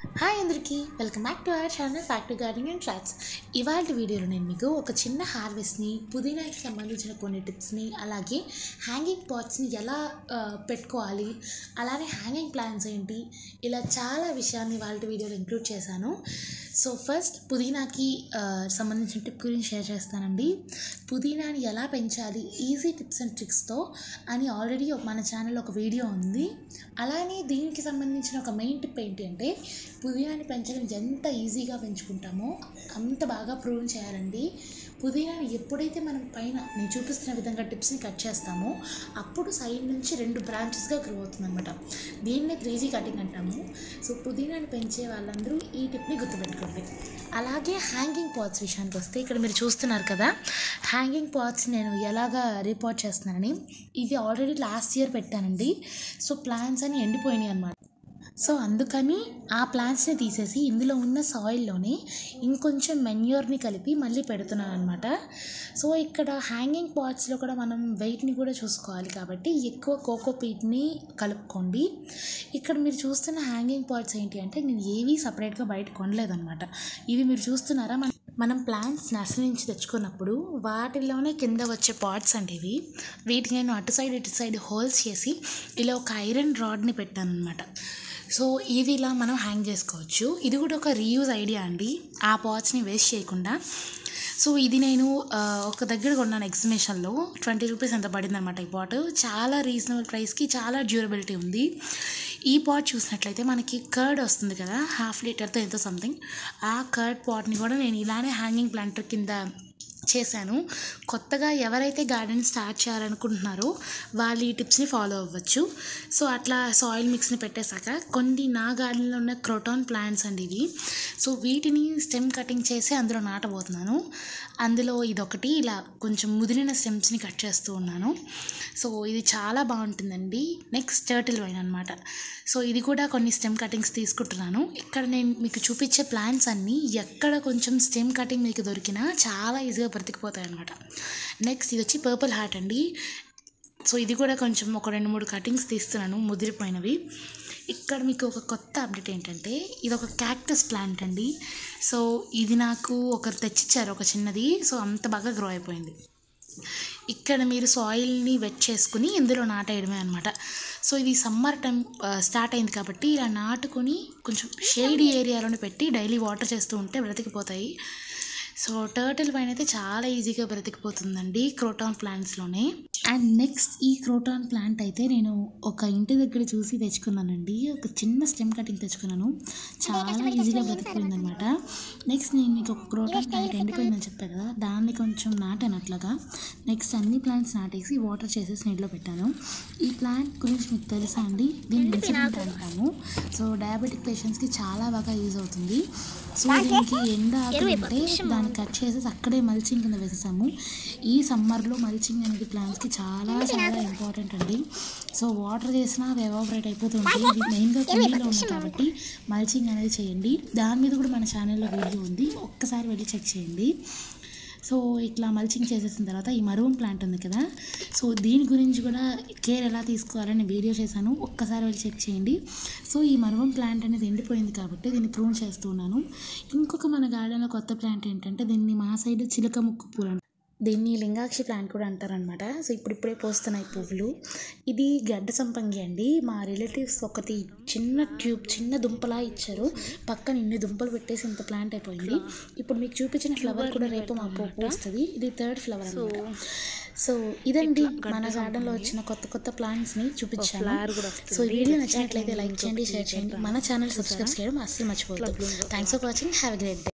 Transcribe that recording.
Hi అందరికీ welcome back to our channel back to gardening and trots. ఇవాళ వీడియోలో నేను మీకు ఒక చిన్న హార్వెస్ట్ని, పుదీనాకి సంబంధించిన కొన్ని టిప్స్ని, అలాగే హ్యాంగింగ్ పాట్స్ని ఎలా పెట్టుకోవాలి, అలానే హ్యాంగింగ్ ప్లాంట్స్ ఏంటి, ఇలా చాలా విషయాన్ని ఇవాళ వీడియోలో ఇంక్లూడ్ చేశాను. సో ఫస్ట్ పుదీనాకి సంబంధించిన టిప్ గురించి షేర్ చేస్తానండి. పుదీనాని ఎలా పెంచాలి ఈజీ టిప్స్ అండ్ ట్రిక్స్తో అని ఆల్రెడీ మన ఛానల్లో ఒక వీడియో ఉంది. అలానే దీనికి సంబంధించిన ఒక మెయిన్ టిప్ ఏంటి అంటే, పుదీనాని పెంచడం ఎంత ఈజీగా పెంచుకుంటామో అంత బాగా ప్రూవ్ చేయాలండి. పుదీనాని ఎప్పుడైతే మనం పైన నేను చూపిస్తున్న విధంగా టిప్స్ని కట్ చేస్తామో అప్పుడు సైడ్ నుంచి 2 బ్రాంచెస్గా గ్రో అవుతుంది అనమాట. దీన్నే 3G కటింగ్ అంటాము. సో పుదీనాని పెంచే వాళ్ళందరూ ఈ టిప్ని గుర్తుపెట్టుకోండి. అలాగే హ్యాంగింగ్ పాట్స్ విషయానికి వస్తే, ఇక్కడ మీరు చూస్తున్నారు కదా హ్యాంగింగ్ పాట్స్ నేను ఎలాగా రిపోర్ట్ చేస్తున్నానని. ఇది ఆల్రెడీ లాస్ట్ ఇయర్ పెట్టానండి. సో ప్లాంట్స్ అని ఎండిపోయినాయి అన్నమాట. సో అందుకని ఆ ప్లాంట్స్ని తీసేసి ఇందులో ఉన్న సాయిల్లోనే ఇంకొంచెం మెన్యూర్ని కలిపి మళ్ళీ పెడుతున్నాను అనమాట. సో ఇక్కడ హ్యాంగింగ్ పాట్స్లో కూడా మనం వెయిట్ని కూడా చూసుకోవాలి కాబట్టి ఎక్కువ కోకోపీట్ని కలుపుకోండి. ఇక్కడ మీరు చూస్తున్న హ్యాంగింగ్ పాట్స్ ఏంటి అంటే, నేను ఏవి సపరేట్గా బయట కొనలేదన్నమాట. ఇవి మీరు చూస్తున్నారా, మనం ప్లాంట్స్ నర్సరీ నుంచి తెచ్చుకున్నప్పుడు వాటిల్లోనే కింద వచ్చే పాట్స్ అండి ఇవి. వీటికి నేను అటు సైడ్ హోల్స్ చేసి ఇలా ఒక ఐరన్ రాడ్ని పెట్టాను అనమాట. సో ఇది ఇలా మనం హ్యాంగ్ చేసుకోవచ్చు. ఇది కూడా ఒక రీయూజ్ ఐడియా అండి, ఆ పాట్స్ని వేస్ట్ చేయకుండా. సో ఇది నేను ఒక దగ్గర కొన్నాను ఎగ్జిబిషన్లో. 20 రూపీస్ ఎంత పడింది అనమాట ఈ పాట్. చాలా రీజనబుల్ ప్రైస్కి చాలా డ్యూరబిలిటీ ఉంది. ఈ పాట్ చూసినట్లయితే మనకి కర్డ్ వస్తుంది కదా, 1/2 లీటర్తో ఎంతో సంథింగ్. ఆ కర్డ్ పాట్ని కూడా నేను ఇలానే హ్యాంగింగ్ ప్లాంట్ కింద చేశాను. కొత్తగా ఎవరైతే గార్డెన్ స్టార్ట్ చేయాలనుకుంటున్నారో వాళ్ళు ఈ టిప్స్ని ఫాలో అవ్వచ్చు. సో అట్లా సాయిల్ మిక్స్ని పెట్టేశాక కొన్ని నా గార్డెన్లో ఉన్న క్రోటాన్ ప్లాంట్స్ అండి ఇవి. సో వీటిని స్టెమ్ కటింగ్ చేసి అందులో నాటబోతున్నాను. అందులో ఇదొకటి ఇలా కొంచెం ముదిరిన స్టెమ్స్ని కట్ చేస్తూ ఉన్నాను. సో ఇది చాలా బాగుంటుందండి. నెక్స్ట్ టర్టిల్ వైన్ అనమాట. సో ఇది కూడా కొన్ని స్టెమ్ కటింగ్స్ తీసుకుంటున్నాను. ఇక్కడ నేను మీకు చూపించే ప్లాంట్స్ అన్నీ ఎక్కడ కొంచెం స్టెమ్ కటింగ్ మీకు దొరికినా చాలా ఈజీగా బ్రతికిపోతాయి అనమాట. నెక్స్ట్ ఇది వచ్చి పర్పుల్ హార్ట్ అండి. సో ఇది కూడా కొంచెం ఒక 2-3 కటింగ్స్ తీస్తున్నాను ముదిరిపోయినవి. ఇక్కడ మీకు ఒక కొత్త అప్డేట్ ఏంటంటే, ఇది ఒక క్యాక్టస్ ప్లాంట్ అండి. సో ఇది నాకు ఒకరు తెచ్చిచ్చారు ఒక చిన్నది. సో అంత బాగా గ్రో అయిపోయింది. ఇక్కడ మీరు సాయిల్ని వెట్ చేసుకుని ఇందులో నాటేయడమే అనమాట. సో ఇది సమ్మర్ టైం స్టార్ట్ అయింది కాబట్టి ఇలా నాటుకొని కొంచెం షేడీ ఏరియాలోనే పెట్టి డైలీ వాటర్ చేస్తూ ఉంటే బ్రతికిపోతాయి. సో టర్టిల్ వైన్ అయితే చాలా ఈజీగా బ్రతికిపోతుందండి క్రోటాన్ ప్లాంట్స్లోనే. అండ్ నెక్స్ట్ ఈ క్రోటాన్ ప్లాంట్ అయితే నేను ఒక ఇంటి దగ్గర చూసి తెచ్చుకున్నానండి. ఒక చిన్న స్టెమ్ కటింగ్ తెచ్చుకున్నాను, చాలా ఈజీగా బ్రతికిపోయింది అనమాట. నెక్స్ట్ నేను మీకు ఒక క్రోటాన్ ప్లాంట్ ఎండిపోయిందని చెప్పాను కదా, దాన్ని కొంచెం నాటాను అట్లాగా. నెక్స్ట్ అన్ని ప్లాంట్స్ నాటేసి వాటర్ చేసేసి నీటిలో పెట్టాను. ఈ ప్లాంట్ గురించి మీకు తెలుసా అండి, దీన్ని మెన్సిమెంట్ అంటాము. సో డయాబెటిక్ పేషెంట్స్కి చాలా బాగా యూజ్ అవుతుంది. సో దీనికి ఎండ ఆకుంటే దాన్ని కట్ చేసేసి అక్కడే మల్చింగ్ కింద వేసేసాము. ఈ సమ్మర్లో మల్చింగ్ అనేది ప్లాంట్స్కి చాలా చాలా ఇంపార్టెంట్ అండి. సో వాటర్ చేసినా అవి ఎవాపరేట్ అయిపోతుంటాయి. ఇది మెయిన్గా కుండీలో ఉంది కాబట్టి మల్చింగ్ అనేది చేయండి. దాని మీద కూడా మన ఛానల్లో వీడియో ఉంది, ఒక్కసారి వెళ్ళి చెక్ చేయండి. సో ఇట్లా మల్చింగ్ చేసేసిన తర్వాత ఈ మరూన్ ప్లాంట్ ఉంది కదా, సో దీని గురించి కూడా కేర్ ఎలా తీసుకోవాలని వీడియో చేశాను, ఒక్కసారి వెళ్ళి చెక్ చేయండి. సో ఈ మరూన్ ప్లాంట్ అనేది ఎండిపోయింది కాబట్టి దీన్ని ప్రూన్ చేస్తున్నాను. ఇంకొక మన గార్డెన్లో కొత్త ప్లాంట్ ఏంటంటే, దీన్ని మా సైడ్ చిలక ముక్కు పూలు, దీన్ని లింగాక్షి ప్లాంట్ కూడా అంటారనమాట. సో ఇప్పుడిప్పుడే పోస్తున్నాయి పువ్వులు. ఇది గడ్డ సంపంగి అండి. మా రిలేటివ్స్ ఒకటి చిన్న దుంపలా ఇచ్చారు, పక్కన ఇన్ని దుంపలు పెట్టేసి ఇంత ప్లాంట్ అయిపోయింది. ఇప్పుడు మీకు చూపించిన ఫ్లవర్ కూడా రేపు మా పువ్వు వస్తుంది. ఇది 3rd ఫ్లవర్ అనమాట. సో ఇదండి మన గార్డెన్లో వచ్చిన కొత్త ప్లాంట్స్ని చూపించాను. సో ఈ వీడియో నచ్చినట్లయితే లైక్ చేయండి, షేర్ చేయండి, మన ఛానల్ సబ్స్క్రైబ్ చేయడం అస్సలు మర్చిపోవద్దు. Thanks for watching. Have a great day.